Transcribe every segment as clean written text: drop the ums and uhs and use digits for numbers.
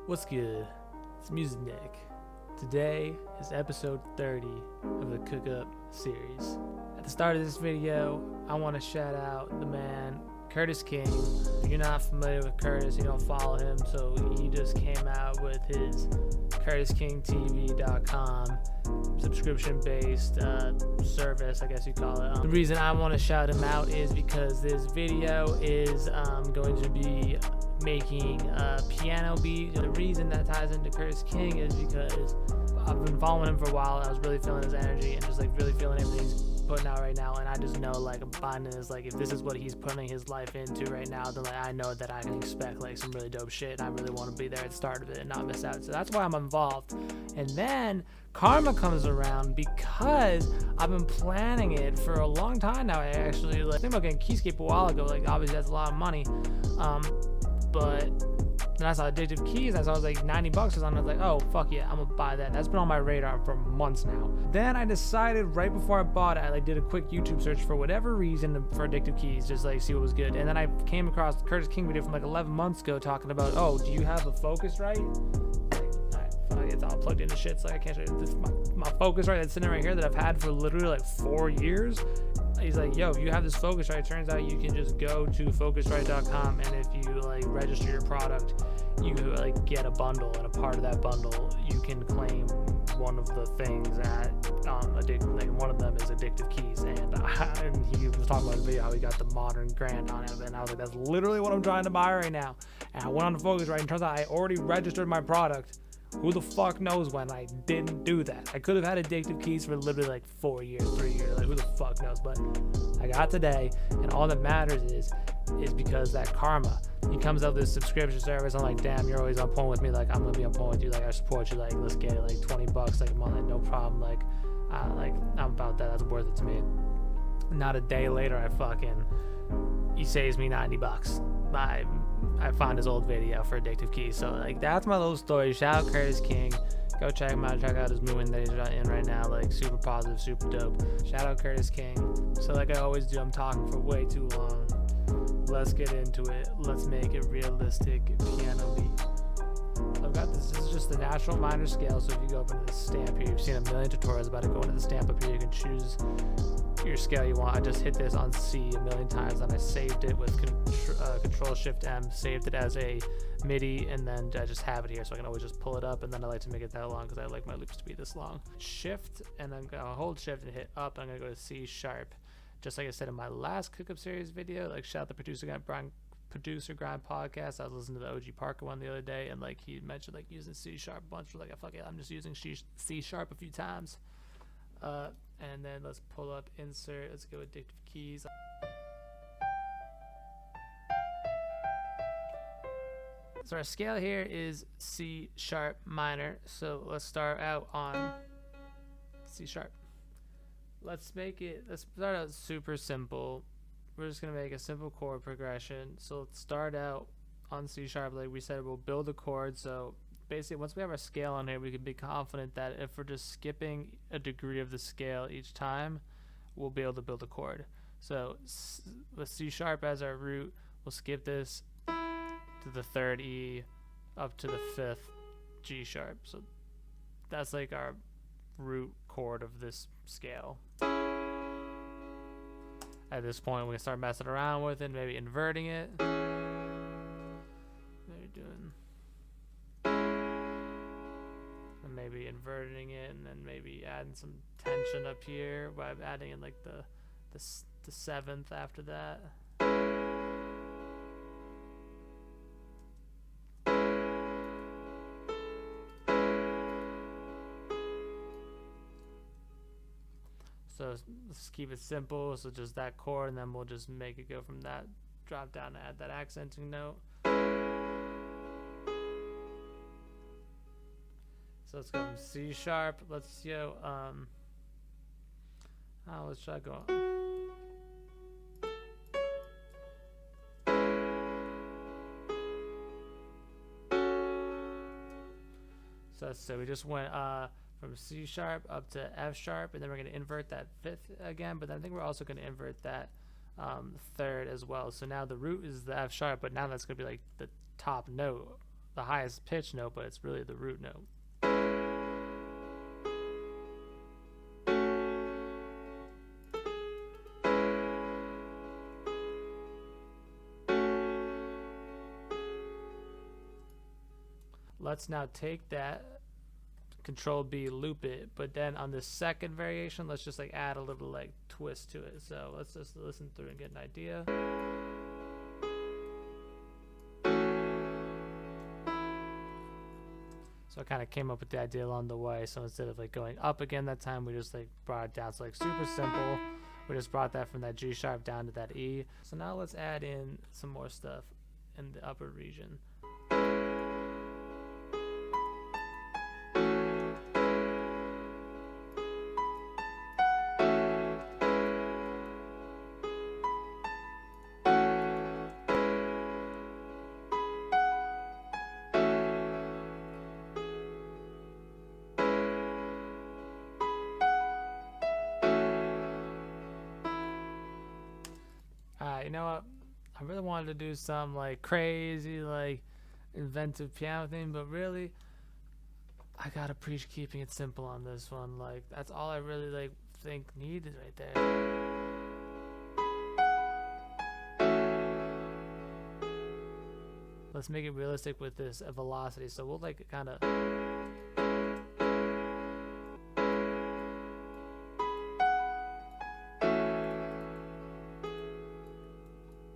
What's good? It's Music Nick. Today is episode 30 of the Cook Up series. At the start of this video, I want to shout out the man Curtis King. If you're not familiar with Curtis, you don't follow him, so he just came out with his CurtissKingTv.com subscription-based service, I guess you call it. The reason I want to shout him out is because this video is going to be making a piano beat. The reason that ties into Curtis King is because I've been following him for a while and I was really feeling his energy and just like really feeling everything he's putting out right now, and I just know like I'm finding is like if this is what he's putting his life into right now, then like I know that I can expect like some really dope shit, and I really want to be there at the start of it and not miss out. So that's why I'm involved. And then karma comes around because I've been planning it for a long time now. I actually like think about getting Keyscape a while ago, like obviously that's a lot of money, but then I saw Addictive Keys, and I saw it was like $90 or something. I was like, oh fuck yeah, I'm gonna buy that. That's been on my radar for months now. Then I decided right before I bought it, I like did a quick YouTube search for whatever reason for Addictive Keys, just like see what was good. And then I came across the Curtis King video from like 11 months ago talking about, oh, do you have a Focusrite? Like, alright, it's all plugged into shit, so I can't show you. This is my Focusrite that's sitting right here that I've had for literally like 4 years. He's like, yo, if you have this Focusrite, it turns out you can just go to Focusrite.com, and if you like register your product, you like get a bundle, and a part of that bundle you can claim one of the things that like one of them is Addictive Keys, and he was talking about the video how he got the modern grand on it, and I was like, that's literally what I'm trying to buy right now. And I went on to Focusrite, and turns out I already registered my product. Who the fuck knows when I didn't do that? I could have had Addictive Keys for literally like 4 years, 3 years, like who the fuck knows? But I got today, and all that matters is because that karma. He comes up with this subscription service. I'm like, damn, you're always on point with me. Like, I'm gonna be on point with you. Like, I support you. Like, let's get it. Like, $20 like a month, like, no problem. Like, I'm about that. That's worth it to me. Not a day later, he saves me $90. I found his old video for Addictive Keys. So like that's my little story. Shout out Curtis King. Go check him out. Check out his movement that he's in right now. Like super positive, super dope. Shout out Curtis King. So like I always do, I'm talking for way too long. Let's get into it. Let's make a realistic piano beat. So I've got this. This is just the natural minor scale. So if you go up into the stamp here, you've seen a million tutorials about it. Go into the stamp up here. You can choose your scale you want. I just hit this on C a million times, and I saved it with Control Shift M, saved it as a MIDI, and then I just have it here so I can always just pull it up. And then I like to make it that long because I like my loops to be this long. Shift, and then I'm gonna hold Shift and hit up, and I'm gonna go to C sharp. Just like I said in my last Cook Up series video, like shout out the Producer Grind podcast. I was listening to the OG Parker one the other day, and like he mentioned like using C sharp a bunch. Like fuck it, I'm just using C sharp a few times. And then let's pull up insert. Let's go Addictive Keys. So our scale here is C sharp minor. So let's start out on C sharp. Let's start out super simple. We're just gonna make a simple chord progression. So let's start out on C sharp. Like we said, we'll build a chord. So basically, once we have our scale on here, we can be confident that if we're just skipping a degree of the scale each time, we'll be able to build a chord. So with C sharp as our root, we'll skip this to the 3rd E up to the 5th G sharp. So that's like our root chord of this scale. At this point, we can start messing around with it, maybe inverting it. Maybe inverting it, and then maybe adding some tension up here by adding in like the 7th after that. So let's keep it simple. So just that chord, and then we'll just make it go from that, drop down and add that accenting note. So let's go from C sharp. Let's let's try going. So we just went from C sharp up to F sharp, and then we're going to invert that 5th again. But then I think we're also going to invert that 3rd as well. So now the root is the F sharp, but now that's going to be like the top note the highest pitch note, but it's really the root note. Let's now take that, Control B, loop it, but then on the second variation, let's just like add a little like twist to it. So let's just listen through and get an idea. So I kind of came up with the idea along the way. So instead of like going up again that time, we just like brought it down. So like super simple. We just brought that from that G sharp down to that E. So now let's add in some more stuff in the upper region. You know what? I really wanted to do some like crazy, like inventive piano thing, but really, I gotta preach keeping it simple on this one. Like that's all I really like think needed right there. Let's make it realistic with this velocity. So we'll like kind of.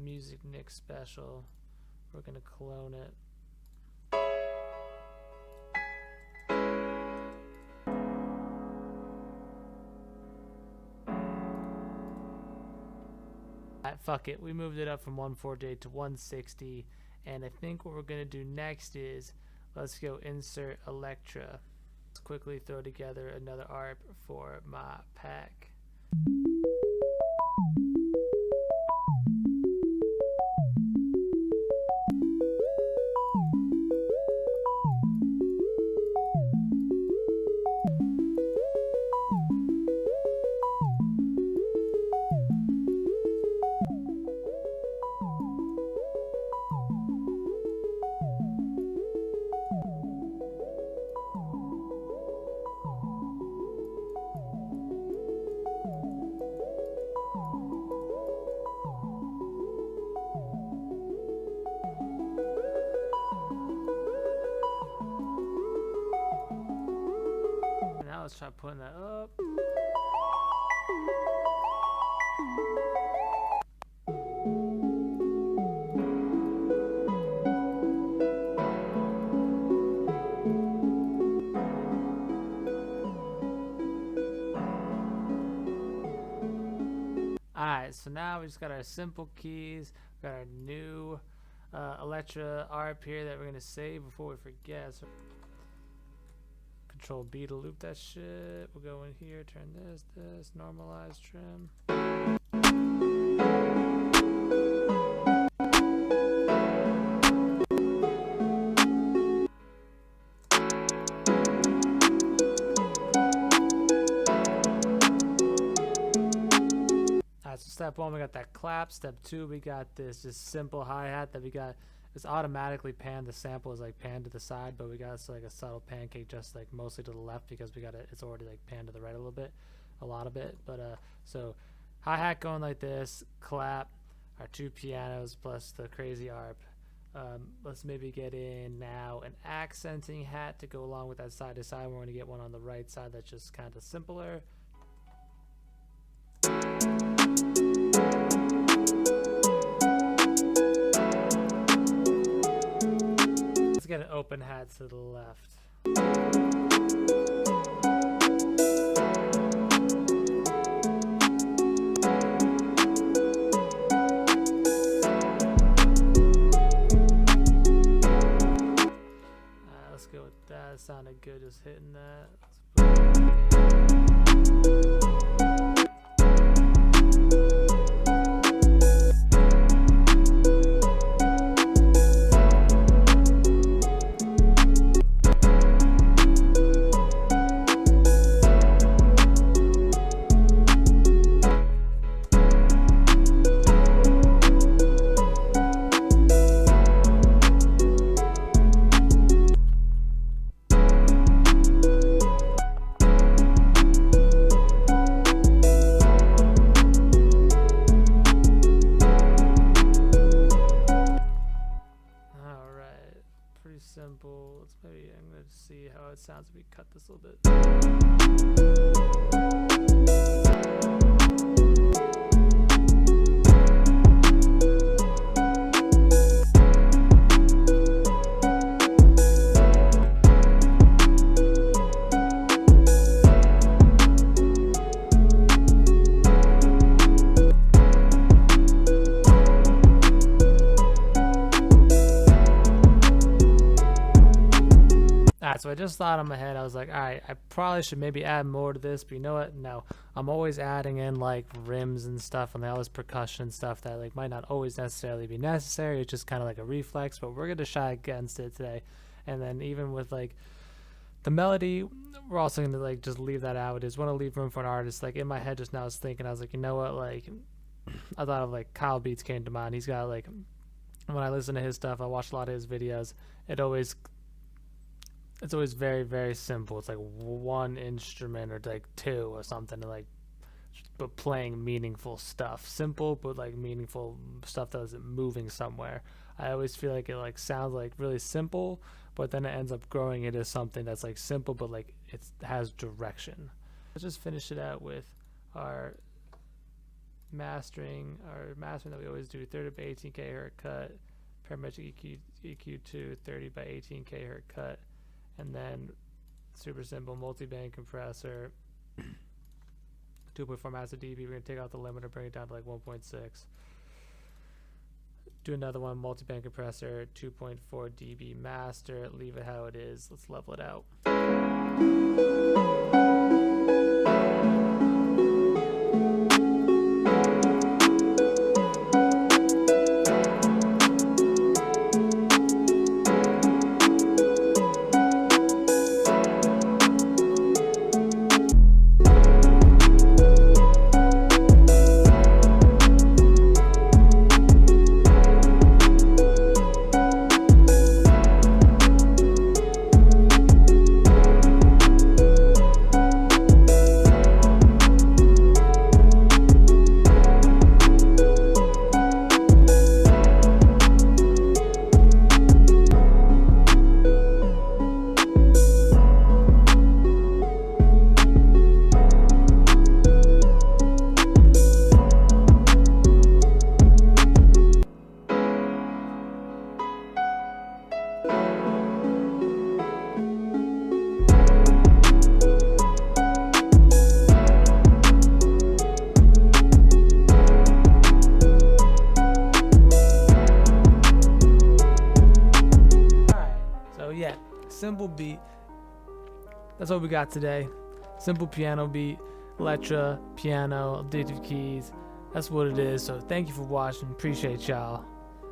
Music Nick special. We're gonna clone it. Fuck it, we moved it up from 148 to 160, and I think what we're gonna do next is let's go insert Electra. Let's quickly throw together another ARP for my pack. Let's try putting that up. Alright, so now we just got our simple keys, we got our new Electra ARP here that we're gonna save before we forget. So Control B to loop that shit. We'll go in here, turn this, normalize, trim. Alright, so step one, we got that clap. Step two, we got this just simple hi-hat that we got. It's automatically panned. The sample is like panned to the side, but we got like a subtle pancake just like mostly to the left because we got it. It's already like panned to the right a little bit, a lot of it. But so hi-hat going like this, clap, our two pianos plus the crazy ARP. Let's maybe get in now an accenting hat to go along with that side to side. We're going to get one on the right side that's just kind of simpler. Get an open hat to the left. Let's go with that. It sounded good just hitting that. simple. I'm gonna see how it sounds if we cut this a little bit. So I just thought in my head, I was like, all right, I probably should maybe add more to this, but you know what? No, I'm always adding in like rims and stuff and all this percussion stuff that like might not always necessarily be necessary. It's just kind of like a reflex, but we're gonna shy against it today. And then even with like the melody, we're also gonna like just leave that out. I just want to leave room for an artist. Like in my head just now, I was thinking, I was like, you know what? Like I thought of like Kyle Beats came to mind. He's got like, when I listen to his stuff, I watch a lot of his videos. It's always very, very simple. It's like one instrument or like two or something, like, but playing meaningful stuff. Simple, but like meaningful stuff that isn't moving somewhere. I always feel like it like sounds like really simple, but then it ends up growing into something that's like simple, but like it has direction. Let's just finish it out with our mastering that we always do: 30 by 18K hertz cut, parametric EQ2, 30 by 18K hertz cut. And then super simple multi-band compressor, 2.4 master dB. We're gonna take out the limiter, bring it down to like 1.6. Do another one, multi-band compressor, 2.4 dB master. Leave it how it is. Let's level it out. Simple beat. That's what we got today. Simple piano beat, Electra, piano, Addictive Keys. That's what it is. So thank you for watching. Appreciate y'all.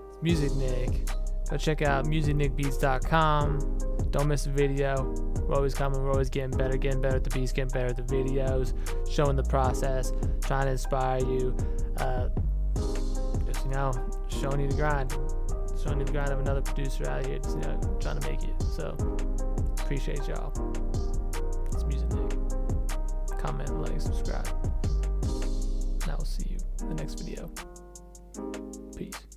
It's Music Nick. Go check out musicnickbeats.com. Don't miss a video. We're always coming. We're always getting better at the beats, getting better at the videos, showing the process, trying to inspire you. Just, you know, showing you the grind. Showing you the grind of another producer out here, just, you know, trying to make it. So, appreciate y'all. It's Music Nick. Comment, like, subscribe. And I will see you in the next video. Peace.